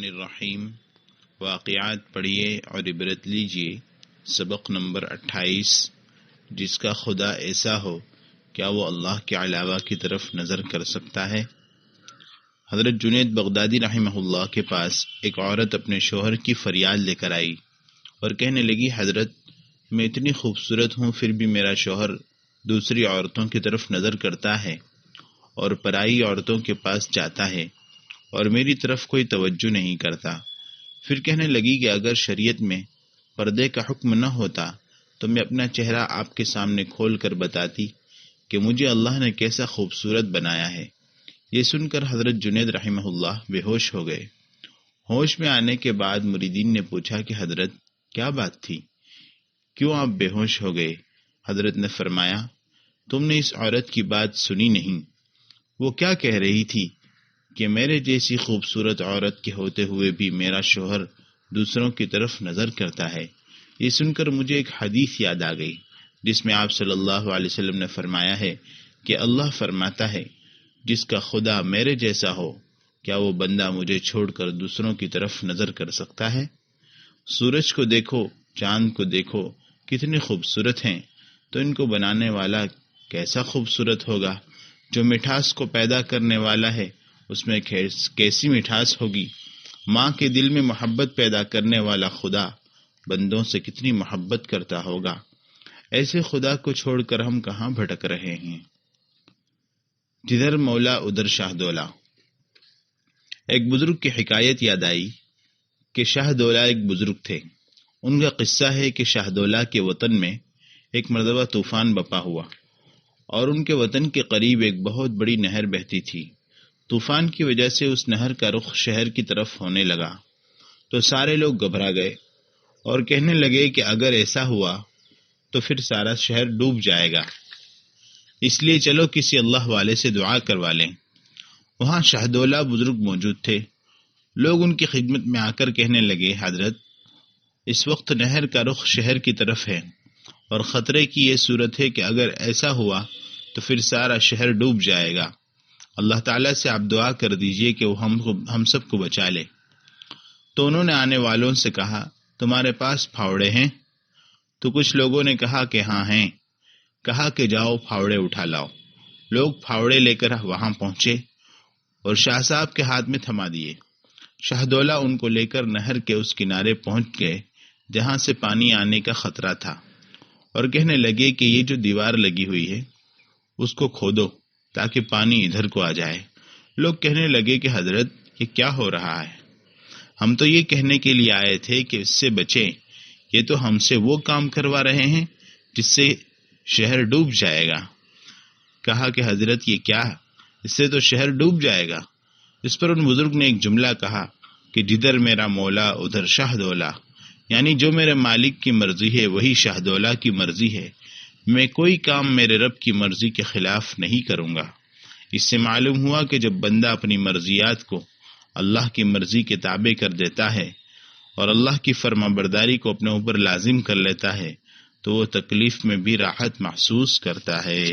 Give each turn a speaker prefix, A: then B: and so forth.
A: الرحمن الرحیم۔ واقعات پڑھیے اور عبرت لیجیے۔ سبق نمبر 28، جس کا خدا ایسا ہو کیا وہ اللہ کے علاوہ کی طرف نظر کر سکتا ہے؟ حضرت جنید بغدادی رحمہ اللہ کے پاس ایک عورت اپنے شوہر کی فریاد لے کر آئی اور کہنے لگی، حضرت میں اتنی خوبصورت ہوں پھر بھی میرا شوہر دوسری عورتوں کی طرف نظر کرتا ہے اور پرائی عورتوں کے پاس جاتا ہے اور میری طرف کوئی توجہ نہیں کرتا۔ پھر کہنے لگی کہ اگر شریعت میں پردے کا حکم نہ ہوتا تو میں اپنا چہرہ آپ کے سامنے کھول کر بتاتی کہ مجھے اللہ نے کیسا خوبصورت بنایا ہے۔ یہ سن کر حضرت جنید رحمہ اللہ بے ہوش ہو گئے۔ ہوش میں آنے کے بعد مریدین نے پوچھا کہ حضرت کیا بات تھی، کیوں آپ بے ہوش ہو گئے؟ حضرت نے فرمایا، تم نے اس عورت کی بات سنی نہیں؟ وہ کیا کہہ رہی تھی کہ میرے جیسی خوبصورت عورت کے ہوتے ہوئے بھی میرا شوہر دوسروں کی طرف نظر کرتا ہے۔ یہ سن کر مجھے ایک حدیث یاد آ گئی جس میں آپ صلی اللہ علیہ وسلم نے فرمایا ہے کہ اللہ فرماتا ہے، جس کا خدا میرے جیسا ہو کیا وہ بندہ مجھے چھوڑ کر دوسروں کی طرف نظر کر سکتا ہے؟ سورج کو دیکھو، چاند کو دیکھو، کتنے خوبصورت ہیں، تو ان کو بنانے والا کیسا خوبصورت ہوگا؟ جو مٹھاس کو پیدا کرنے والا ہے اس میں کیسی مٹھاس ہوگی؟ ماں کے دل میں محبت پیدا کرنے والا خدا بندوں سے کتنی محبت کرتا ہوگا۔ ایسے خدا کو چھوڑ کر ہم کہاں بھٹک رہے ہیں؟ جدھر مولا ادھر شاہ دولہ۔ ایک بزرگ کی حکایت یاد آئی کہ شاہ دولہ ایک بزرگ تھے۔ ان کا قصہ ہے کہ شاہ دولہ کے وطن میں ایک مرتبہ طوفان بپا ہوا اور ان کے وطن کے قریب ایک بہت بڑی نہر بہتی تھی۔ طوفان کی وجہ سے اس نہر کا رخ شہر کی طرف ہونے لگا تو سارے لوگ گھبرا گئے اور کہنے لگے کہ اگر ایسا ہوا تو پھر سارا شہر ڈوب جائے گا، اس لیے چلو کسی اللہ والے سے دعا کروا لیں۔ وہاں شاہ دولہ بزرگ موجود تھے۔ لوگ ان کی خدمت میں آ کر کہنے لگے، حضرت اس وقت نہر کا رخ شہر کی طرف ہے اور خطرے کی یہ صورت ہے کہ اگر ایسا ہوا تو پھر سارا شہر ڈوب جائے گا۔ اللہ تعالیٰ سے آپ دعا کر دیجئے کہ وہ ہم سب کو بچا لے۔ تو انہوں نے آنے والوں سے کہا، تمہارے پاس پھاوڑے ہیں؟ تو کچھ لوگوں نے کہا کہ ہاں ہیں۔ کہا کہ جاؤ پھاوڑے اٹھا لاؤ۔ لوگ پھاوڑے لے کر وہاں پہنچے اور شاہ صاحب کے ہاتھ میں تھما دیے۔ شاہ دولہ ان کو لے کر نہر کے اس کنارے پہنچ گئے جہاں سے پانی آنے کا خطرہ تھا اور کہنے لگے کہ یہ جو دیوار لگی ہوئی ہے اس کو کھودو تاکہ پانی ادھر کو آ جائے۔ لوگ کہنے لگے کہ حضرت یہ کیا ہو رہا ہے؟ ہم تو یہ کہنے کے لیے آئے تھے کہ اس سے بچیں، یہ تو ہم سے وہ کام کروا رہے ہیں جس سے شہر ڈوب جائے گا۔ کہا کہ حضرت یہ کیا، اس سے تو شہر ڈوب جائے گا۔ اس پر ان بزرگ نے ایک جملہ کہا کہ جدھر میرا مولا ادھر شاہ دولہ، یعنی جو میرے مالک کی مرضی ہے وہی شاہ دولہ کی مرضی ہے۔ میں کوئی کام میرے رب کی مرضی کے خلاف نہیں کروں گا۔ اس سے معلوم ہوا کہ جب بندہ اپنی مرضیات کو اللہ کی مرضی کے تابع کر دیتا ہے اور اللہ کی فرما برداری کو اپنے اوپر لازم کر لیتا ہے تو وہ تکلیف میں بھی راحت محسوس کرتا ہے۔